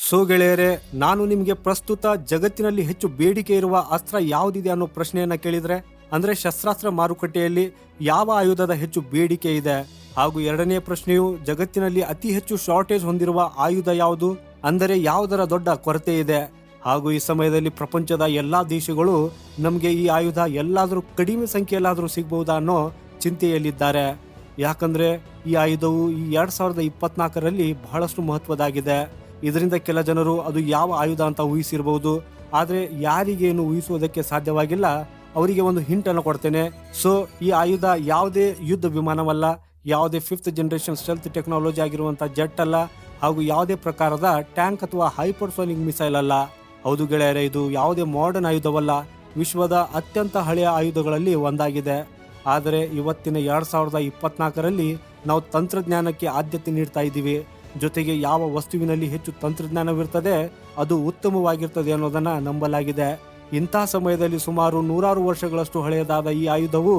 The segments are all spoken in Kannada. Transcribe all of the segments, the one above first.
ಸೊ ಗೆಳೆಯರೆ, ನಾನು ನಿಮಗೆ ಪ್ರಸ್ತುತ ಜಗತ್ತಿನಲ್ಲಿ ಹೆಚ್ಚು ಬೇಡಿಕೆ ಇರುವ ಅಸ್ತ್ರ ಯಾವುದಿದೆ ಅನ್ನೋ ಪ್ರಶ್ನೆಯನ್ನ ಕೇಳಿದ್ರೆ, ಅಂದ್ರೆ ಶಸ್ತ್ರಾಸ್ತ್ರ ಮಾರುಕಟ್ಟೆಯಲ್ಲಿ ಯಾವ ಆಯುಧದ ಹೆಚ್ಚು ಬೇಡಿಕೆ ಇದೆ, ಹಾಗೂ ಎರಡನೇ ಪ್ರಶ್ನೆಯು ಜಗತ್ತಿನಲ್ಲಿ ಅತಿ ಹೆಚ್ಚು ಶಾರ್ಟೇಜ್ ಹೊಂದಿರುವ ಆಯುಧ ಯಾವುದು, ಅಂದರೆ ಯಾವುದರ ದೊಡ್ಡ ಕೊರತೆ ಇದೆ, ಹಾಗೂ ಈ ಸಮಯದಲ್ಲಿ ಪ್ರಪಂಚದ ಎಲ್ಲಾ ದೇಶಗಳು ನಮಗೆ ಈ ಆಯುಧ ಎಲ್ಲಾದರೂ ಕಡಿಮೆ ಸಂಖ್ಯೆಯಲ್ಲಾದರೂ ಸಿಗಬಹುದಾ ಅನ್ನೋ ಚಿಂತೆಯಲ್ಲಿದ್ದಾರೆ. ಯಾಕಂದ್ರೆ ಈ ಆಯುಧವು ಈ 2024ರಲ್ಲಿ ಬಹಳಷ್ಟು ಮಹತ್ವದಾಗಿದೆ. ಇದರಿಂದ ಕೆಲ ಜನರು ಅದು ಯಾವ ಆಯುಧ ಅಂತ ಊಹಿಸಿರಬಹುದು, ಆದ್ರೆ ಯಾರಿಗೇನು ಊಹಿಸುವುದಕ್ಕೆ ಸಾಧ್ಯವಾಗಿಲ್ಲ ಅವರಿಗೆ ಒಂದು ಹಿಂಟ್ ಅನ್ನು ಕೊಡ್ತೇನೆ. ಸೊ ಈ ಆಯುಧ ಯಾವುದೇ ಯುದ್ಧ ವಿಮಾನವಲ್ಲ, ಯಾವುದೇ 5th ಜನರೇಷನ್ ಸ್ಟೆಲ್ತ್ ಟೆಕ್ನಾಲಜಿ ಆಗಿರುವಂತಹ ಜೆಟ್ ಅಲ್ಲ, ಹಾಗೂ ಯಾವುದೇ ಪ್ರಕಾರದ ಟ್ಯಾಂಕ್ ಅಥವಾ ಹೈಪರ್ಸೋನಿಕ್ ಮಿಸೈಲ್ ಅಲ್ಲ. ಹೌದು ಗೆಳೆಯರೆ, ಇದು ಯಾವುದೇ ಮಾಡರ್ನ್ ಆಯುಧವಲ್ಲ, ವಿಶ್ವದ ಅತ್ಯಂತ ಹಳೆಯ ಆಯುಧಗಳಲ್ಲಿ ಒಂದಾಗಿದೆ. ಆದರೆ ಇವತ್ತಿನ 2024ರಲ್ಲಿ ನಾವು ತಂತ್ರಜ್ಞಾನಕ್ಕೆ ಆದ್ಯತೆ ನೀಡ್ತಾ ಇದ್ದೀವಿ. ಜೊತೆಗೆ ಯಾವ ವಸ್ತುವಿನಲ್ಲಿ ಹೆಚ್ಚು ತಂತ್ರಜ್ಞಾನವಿರ್ತದೆ ಅದು ಉತ್ತಮವಾಗಿರ್ತದೆ ಅನ್ನೋದನ್ನ ನಂಬಲಾಗಿದೆ. ಇಂತಹ ಸಮಯದಲ್ಲಿ ಸುಮಾರು 100 ವರ್ಷಗಳಷ್ಟು ಹಳೆಯದಾದ ಈ ಆಯುಧವು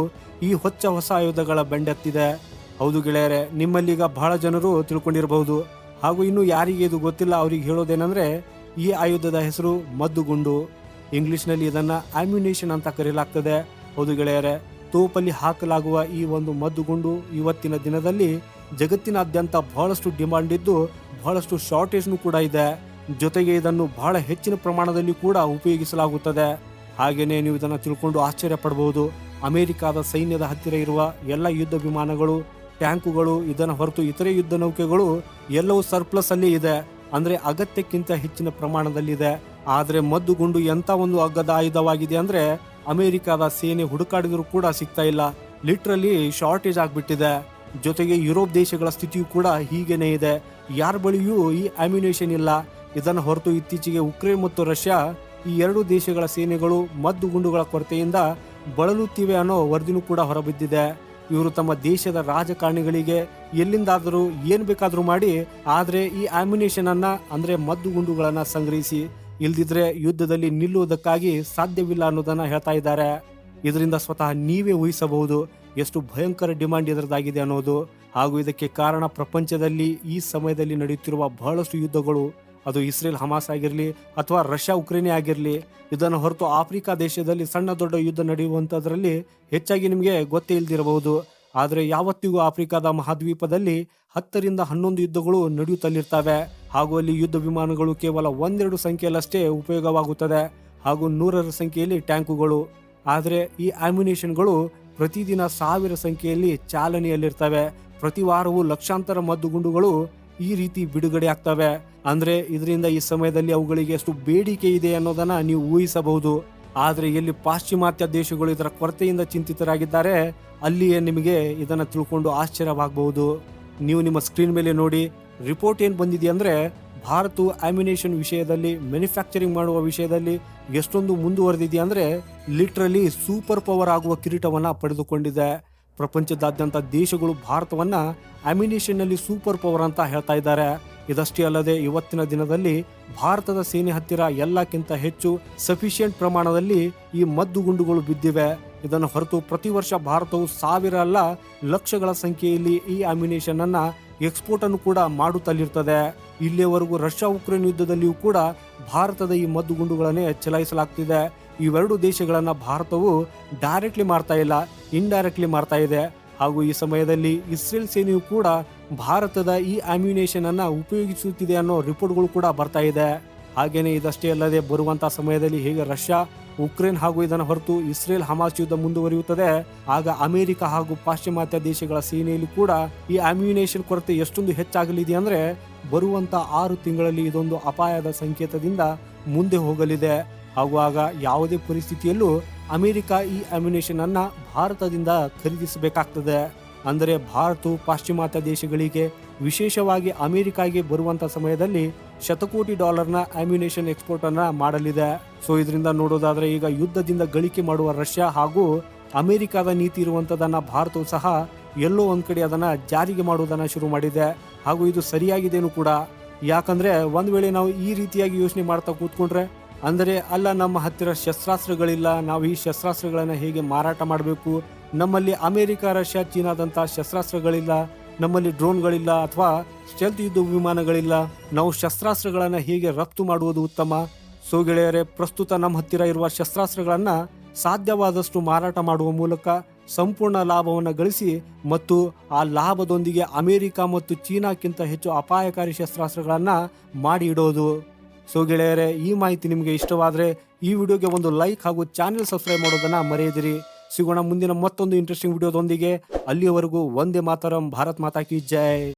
ಈ ಹೊಸ ಆಯುಧಗಳ ಬೆಂಡೆತ್ತಿದೆ. ಹೌದು ಗೆಳೆಯರೆ, ನಿಮ್ಮಲ್ಲೀಗ ಬಹಳ ಜನರು ತಿಳ್ಕೊಂಡಿರಬಹುದು, ಹಾಗೂ ಇನ್ನು ಯಾರಿಗೆ ಇದು ಗೊತ್ತಿಲ್ಲ ಅವರಿಗೆ ಹೇಳೋದೇನೆಂದ್ರೆ, ಈ ಆಯುಧದ ಹೆಸರು ಮದ್ದುಗುಂಡು. ಇಂಗ್ಲಿಷ್ನಲ್ಲಿ ಇದನ್ನ ಆಮ್ಯುನೇಷನ್ ಅಂತ ಕರೆಯಲಾಗ್ತದೆ. ಹೌದು ಗೆಳೆಯರೆ, ತೋಪಲ್ಲಿ ಹಾಕಲಾಗುವ ಈ ಒಂದು ಮದ್ದುಗುಂಡು ಇವತ್ತಿನ ದಿನದಲ್ಲಿ ಜಗತ್ತಿನಾದ್ಯಂತ ಬಹಳಷ್ಟು ಡಿಮಾಂಡ್ ಇದ್ದು ಬಹಳಷ್ಟು ಶಾರ್ಟೇಜ್ನು ಕೂಡ ಇದೆ. ಜೊತೆಗೆ ಇದನ್ನು ಬಹಳ ಹೆಚ್ಚಿನ ಪ್ರಮಾಣದಲ್ಲಿ ಕೂಡ ಉಪಯೋಗಿಸಲಾಗುತ್ತದೆ. ಹಾಗೇನೆ ನೀವು ಇದನ್ನು ತಿಳ್ಕೊಂಡು ಆಶ್ಚರ್ಯ ಪಡಬಹುದು, ಅಮೆರಿಕಾದ ಸೈನ್ಯದ ಹತ್ತಿರ ಇರುವ ಎಲ್ಲ ಯುದ್ಧ ವಿಮಾನಗಳು, ಟ್ಯಾಂಕುಗಳು, ಇದನ್ನು ಹೊರತು ಇತರೆ ಯುದ್ಧ ನೌಕೆಗಳು ಎಲ್ಲವೂ ಸರ್ಪ್ಲಸ್ ಅಲ್ಲಿ ಇದೆ, ಅಂದ್ರೆ ಅಗತ್ಯಕ್ಕಿಂತ ಹೆಚ್ಚಿನ ಪ್ರಮಾಣದಲ್ಲಿದೆ. ಆದ್ರೆ ಮದ್ದುಗುಂಡು ಎಂತ ಒಂದು ಅಗ್ಗದ ಆಯುಧವಾಗಿದೆ ಅಂದ್ರೆ ಅಮೆರಿಕಾದ ಸೇನೆ ಹುಡುಕಾಡಿದ್ರು ಕೂಡ ಸಿಗ್ತಾ ಇಲ್ಲ, ಲಿಟ್ರಲಿ ಶಾರ್ಟೇಜ್ ಆಗ್ಬಿಟ್ಟಿದೆ. ಜೊತೆಗೆ ಯುರೋಪ್ ದೇಶಗಳ ಸ್ಥಿತಿಯು ಕೂಡ ಹೀಗೇನೆ ಇದೆ, ಯಾರ ಬಳಿಯೂ ಈ ಅಮ್ಯುನೇಷನ್ ಇಲ್ಲ. ಇದನ್ನು ಹೊರತು ಇತ್ತೀಚೆಗೆ ಉಕ್ರೇನ್ ಮತ್ತು ರಷ್ಯಾ ಈ ಎರಡು ದೇಶಗಳ ಸೇನೆಗಳು ಮದ್ದುಗುಂಡುಗಳ ಕೊರತೆಯಿಂದ ಬಳಲುತ್ತಿವೆ ಅನ್ನೋ ವರದಿನೂ ಕೂಡ ಹೊರಬಿದ್ದಿದೆ. ಇವರು ತಮ್ಮ ದೇಶದ ರಾಜಕಾರಣಿಗಳಿಗೆ ಎಲ್ಲಿಂದಾದರೂ ಏನ್ ಬೇಕಾದ್ರೂ ಮಾಡಿ, ಆದ್ರೆ ಈ ಅಮ್ಯುನೇಷನ್ ಅನ್ನ ಅಂದ್ರೆ ಮದ್ದುಗುಂಡುಗಳನ್ನ ಸಂಗ್ರಹಿಸಿ, ಇಲ್ದಿದ್ರೆ ಯುದ್ಧದಲ್ಲಿ ನಿಲ್ಲುವುದಕ್ಕಾಗಿ ಸಾಧ್ಯವಿಲ್ಲ ಅನ್ನೋದನ್ನ ಹೇಳ್ತಾ ಇದ್ದಾರೆ. ಇದರಿಂದ ಸ್ವತಃ ನೀವೇ ಊಹಿಸಬಹುದು ಎಷ್ಟು ಭಯಂಕರ ಡಿಮಾಂಡ್ ಇದರದಾಗಿದೆ ಅನ್ನೋದು. ಹಾಗೂ ಇದಕ್ಕೆ ಕಾರಣ ಪ್ರಪಂಚದಲ್ಲಿ ಈ ಸಮಯದಲ್ಲಿ ನಡೆಯುತ್ತಿರುವ ಬಹಳಷ್ಟು ಯುದ್ಧಗಳು, ಅದು ಇಸ್ರೇಲ್ ಹಮಾಸ್ ಆಗಿರಲಿ ಅಥವಾ ರಷ್ಯಾ ಉಕ್ರೇನ್ ಆಗಿರಲಿ. ಇದನ್ನು ಹೊರತು ಆಫ್ರಿಕಾ ದೇಶದಲ್ಲಿ ಸಣ್ಣ ದೊಡ್ಡ ಯುದ್ಧ ನಡೆಯುವಂಥದ್ರಲ್ಲಿ ಹೆಚ್ಚಾಗಿ ನಿಮಗೆ ಗೊತ್ತೇ ಇಲ್ದಿರಬಹುದು. ಆದರೆ ಯಾವತ್ತಿಗೂ ಆಫ್ರಿಕಾದ ಮಹಾದ್ವೀಪದಲ್ಲಿ 10ರಿಂದ 11 ಯುದ್ಧಗಳು ನಡೆಯುತ್ತಲಿರ್ತವೆ. ಹಾಗೂ ಅಲ್ಲಿ ಯುದ್ಧ ವಿಮಾನಗಳು ಕೇವಲ 1-2 ಸಂಖ್ಯೆಯಲ್ಲಷ್ಟೇ ಉಪಯೋಗವಾಗುತ್ತದೆ, ಹಾಗೂ 100ರ ಸಂಖ್ಯೆಯಲ್ಲಿ ಟ್ಯಾಂಕುಗಳು. ಆದರೆ ಈ ಅಮ್ಯುನೇಷನ್ಗಳು ಪ್ರತಿದಿನ 1000 ಸಂಖ್ಯೆಯಲ್ಲಿ ಚಾಲನೆಯಲ್ಲಿರ್ತವೆ. ಪ್ರತಿ ವಾರವೂ ಲಕ್ಷಾಂತರ ಮದ್ದುಗುಂಡುಗಳು ಈ ರೀತಿ ಬಿಡುಗಡೆ ಆಗ್ತವೆ. ಅಂದ್ರೆ ಇದರಿಂದ ಈ ಸಮಯದಲ್ಲಿ ಅವುಗಳಿಗೆ ಎಷ್ಟು ಬೇಡಿಕೆ ಇದೆ ಅನ್ನೋದನ್ನ ನೀವು ಊಹಿಸಬಹುದು. ಆದ್ರೆ ಎಲ್ಲಿ ಪಾಶ್ಚಿಮಾತ್ಯ ದೇಶಗಳು ಇದರ ಕೊರತೆಯಿಂದ ಚಿಂತಿತರಾಗಿದ್ದಾರೆ, ಅಲ್ಲಿಯೇ ನಿಮಗೆ ಇದನ್ನ ತಿಳ್ಕೊಂಡು ಆಶ್ಚರ್ಯವಾಗಬಹುದು. ನೀವು ನಿಮ್ಮ ಸ್ಕ್ರೀನ್ ಮೇಲೆ ನೋಡಿ, ರಿಪೋರ್ಟ್ ಏನ್ ಬಂದಿದೆ ಅಂದ್ರೆ, ಭಾರತವು ಅಮ್ಯುನೇಷನ್ ವಿಷಯದಲ್ಲಿ, ಮ್ಯಾನುಫ್ಯಾಕ್ಚರಿಂಗ್ ಮಾಡುವ ವಿಷಯದಲ್ಲಿ ಎಷ್ಟೊಂದು ಮುಂದುವರೆದಿದೆ ಅಂದ್ರೆ ಲಿಟ್ರಲಿ ಸೂಪರ್ ಪವರ್ ಆಗುವ ಕಿರೀಟವನ್ನ ಪಡೆದುಕೊಂಡಿದೆ. ಪ್ರಪಂಚದಾದ್ಯಂತ ದೇಶಗಳು ಭಾರತವನ್ನ ಅಮ್ಯುನೇಷನ್ ನಲ್ಲಿ ಸೂಪರ್ ಪವರ್ ಅಂತ ಹೇಳ್ತಾ ಇದ್ದಾರೆ. ಇದಷ್ಟೇ ಅಲ್ಲದೆ ಇವತ್ತಿನ ದಿನದಲ್ಲಿ ಭಾರತದ ಸೇನೆ ಹತ್ತಿರ ಎಲ್ಲಕ್ಕಿಂತ ಹೆಚ್ಚು ಸಫಿಷಿಯಂಟ್ ಪ್ರಮಾಣದಲ್ಲಿ ಈ ಮದ್ದುಗುಂಡುಗಳು ಬಿದ್ದಿವೆ. ಇದನ್ನು ಹೊರತು ಪ್ರತಿ ವರ್ಷ ಭಾರತವು 1000 ಅಲ್ಲ, ಲಕ್ಷಗಳ ಸಂಖ್ಯೆಯಲ್ಲಿ ಈ ಅಮ್ಯುನೇಷನ್ ಅನ್ನ ಎಕ್ಸ್ಪೋರ್ಟ್ ಅನ್ನು ಕೂಡ ಮಾಡುತ್ತಲಿರ್ತದೆ. ಇಲ್ಲಿಯವರೆಗೂ ರಷ್ಯಾ ಉಕ್ರೇನ್ ಯುದ್ಧದಲ್ಲಿಯೂ ಕೂಡ ಭಾರತದ ಈ ಮದ್ದುಗುಂಡುಗಳನ್ನೇ ಚಲಾಯಿಸಲಾಗ್ತಿದೆ. ಇವೆರಡು ದೇಶಗಳನ್ನ ಭಾರತವು ಡೈರೆಕ್ಟ್ಲಿ ಮಾಡ್ತಾ ಇಲ್ಲ, ಇಂಡೈರೆಕ್ಟ್ಲಿ ಮಾಡ್ತಾ ಇದೆ. ಹಾಗೂ ಈ ಸಮಯದಲ್ಲಿ ಇಸ್ರೇಲ್ ಸೇನೆಯು ಕೂಡ ಭಾರತದ ಈ ಅಮ್ಯುನೇಷನ್ ಅನ್ನ ಉಪಯೋಗಿಸುತ್ತಿದೆ ಅನ್ನೋ ರಿಪೋರ್ಟ್ಗಳು ಕೂಡ ಬರ್ತಾ ಇದೆ. ಹಾಗೇನೆ ಇದಷ್ಟೇ ಅಲ್ಲದೆ ಬರುವಂತಹ ಸಮಯದಲ್ಲಿ ಹೇಗೆ ರಷ್ಯಾ ಉಕ್ರೇನ್ ಹಾಗೂ ಇದನ್ನು ಹೊರತು ಇಸ್ರೇಲ್ ಹಮಾಸ್ ಯುದ್ಧ ಮುಂದುವರಿಯುತ್ತದೆ, ಆಗ ಅಮೆರಿಕ ಹಾಗೂ ಪಾಶ್ಚಿಮಾತ್ಯ ದೇಶಗಳ ಸೇನೆಯಲ್ಲಿ ಕೂಡ ಈ ಅಮ್ಯುನೇಷನ್ ಕೊರತೆ ಎಷ್ಟೊಂದು ಹೆಚ್ಚಾಗಲಿದೆ ಅಂದ್ರೆ ಬರುವಂತ 6 ತಿಂಗಳಲ್ಲಿ ಇದೊಂದು ಅಪಾಯದ ಸಂಕೇತದಿಂದ ಮುಂದೆ ಹೋಗಲಿದೆ. ಹಾಗೂ ಆಗ ಯಾವುದೇ ಪರಿಸ್ಥಿತಿಯಲ್ಲೂ ಅಮೆರಿಕ ಈ ಅಮ್ಯುನೇಷನ್ ಅನ್ನ ಭಾರತದಿಂದ ಖರೀದಿಸಬೇಕಾಗ್ತದೆ. ಅಂದರೆ ಭಾರತವು ಪಾಶ್ಚಿಮಾತ್ಯ ದೇಶಗಳಿಗೆ, ವಿಶೇಷವಾಗಿ ಅಮೆರಿಕಾಗೆ ಬರುವಂತ ಸಮಯದಲ್ಲಿ $100 ಕೋಟಿ ಅಮ್ಯುನೇಷನ್ ಎಕ್ಸ್ಪೋರ್ಟ್ ಅನ್ನ ಮಾಡಲಿದೆ. ಸೊ ಇದರಿಂದ ನೋಡೋದಾದ್ರೆ ಈಗ ಯುದ್ಧದಿಂದ ಗಳಿಕೆ ಮಾಡುವ ರಷ್ಯಾ ಹಾಗೂ ಅಮೆರಿಕದ ನೀತಿ ಇರುವಂತದನ್ನ ಭಾರತವು ಸಹ ಎಲ್ಲೋ ಒಂದ್ ಕಡೆ ಅದನ್ನ ಜಾರಿಗೆ ಮಾಡುವುದನ್ನ ಶುರು ಮಾಡಿದೆ. ಹಾಗೂ ಇದು ಸರಿಯಾಗಿದೇನು ಕೂಡ. ಯಾಕಂದ್ರೆ ಒಂದ್ ವೇಳೆ ನಾವು ಈ ರೀತಿಯಾಗಿ ಯೋಚನೆ ಮಾಡ್ತಾ ಕೂತ್ಕೊಂಡ್ರೆ, ಅಂದರೆ ಅಲ್ಲ ನಮ್ಮ ಹತ್ತಿರ ಶಸ್ತ್ರಾಸ್ತ್ರಗಳಿಲ್ಲ, ನಾವು ಈ ಶಸ್ತ್ರಾಸ್ತ್ರಗಳನ್ನ ಹೇಗೆ ಮಾರಾಟ ಮಾಡಬೇಕು, ನಮ್ಮಲ್ಲಿ ಅಮೆರಿಕ ರಷ್ಯಾ ಚೀನಾದಂತಹ ಶಸ್ತ್ರಾಸ್ತ್ರಗಳಿಲ್ಲ, ನಮ್ಮಲ್ಲಿ ಡ್ರೋನ್ಗಳಿಲ್ಲ ಅಥವಾ ಸ್ಟೆಲ್ತ್ ಯುದ್ಧ ವಿಮಾನಗಳಿಲ್ಲ, ನಾವು ಶಸ್ತ್ರಾಸ್ತ್ರಗಳನ್ನ ಹೇಗೆ ರಫ್ತು ಮಾಡುವುದು ಉತ್ತಮ? ಸೊ ಗೆಳೆಯರೆ, ಪ್ರಸ್ತುತ ನಮ್ಮ ಹತ್ತಿರ ಇರುವ ಶಸ್ತ್ರಾಸ್ತ್ರಗಳನ್ನ ಸಾಧ್ಯವಾದಷ್ಟು ಮಾರಾಟ ಮಾಡುವ ಮೂಲಕ ಸಂಪೂರ್ಣ ಲಾಭವನ್ನು ಗಳಿಸಿ ಮತ್ತು ಆ ಲಾಭದೊಂದಿಗೆ ಅಮೆರಿಕ ಮತ್ತು ಚೀನಾಕ್ಕಿಂತ ಹೆಚ್ಚು ಅಪಾಯಕಾರಿ ಶಸ್ತ್ರಾಸ್ತ್ರಗಳನ್ನ ಮಾಡಿ ಇಡೋದು. ಸೊ ಗೆಳೆಯರೆ, ಈ ಮಾಹಿತಿ ನಿಮಗೆ ಇಷ್ಟವಾದರೆ ಈ ವಿಡಿಯೋಗೆ ಒಂದು ಲೈಕ್ ಹಾಗೂ ಚಾನೆಲ್ ಸಬ್ಸ್ಕ್ರೈಬ್ ಮಾಡೋದನ್ನ ಮರೆಯದಿರಿ. ಸಿಗೋಣ ಮುಂದಿನ ಮತ್ತೊಂದು ಇಂಟ್ರೆಸ್ಟಿಂಗ್ ವಿಡಿಯೋದೊಂದಿಗೆ. ಅಲ್ಲಿಯವರೆಗೂ ವಂದೇ ಮಾತರಂ, ಭಾರತ್ ಮಾತಾ ಕಿ ಜೈ.